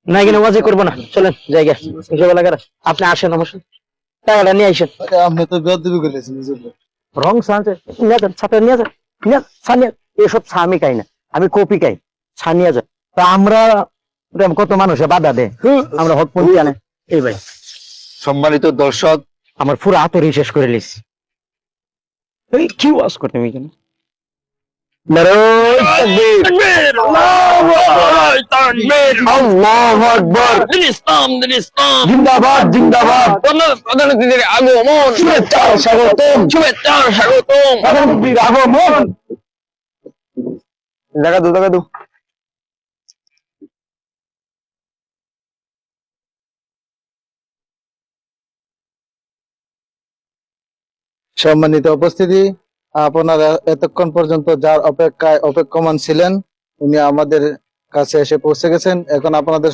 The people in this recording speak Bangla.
না এখানে ওয়াজি করবো না, চলেন জায়গা এসব এলাকার। আপনি আসেন অবশ্যই, টাকাটা নিয়ে আসেন। আপনি তো বেয়াদবি করেছেন হুজুর। রং সাথে নিয়ে যান, সাথে নিয়ে যান, নিয়ে যান, চা নিয়ে এসব চা আমি খাই না, আমি কপি খাই, চা নিয়ে যান। তা আমরা কত মানুষে বাধা দেয়, আমরা হকপন্থী আনে। এই ভাই সম্মানিত দর্শক, আমার পুরো আতরি শেষ করে লিস। এই কি ওয়াজ করতে আমি কেন? আল্লাহু আকবার, জিন্দাবাদ জিন্দাবাদ, প্রধানমন্ত্রীর আগমন, শুভেচ্ছা স্বাগতম, শুভেচ্ছা স্বাগতম। প্রধানমন্ত্রীর আগমন। দেখা দু সম্মানিত উপস্থিতি, আপনারা এতক্ষণ পর্যন্ত যার অপেক্ষায় অপেক্ষমান ছিলেন উনি আমাদের কাছে এসে পৌঁছে গেছেন। এখন আপনাদের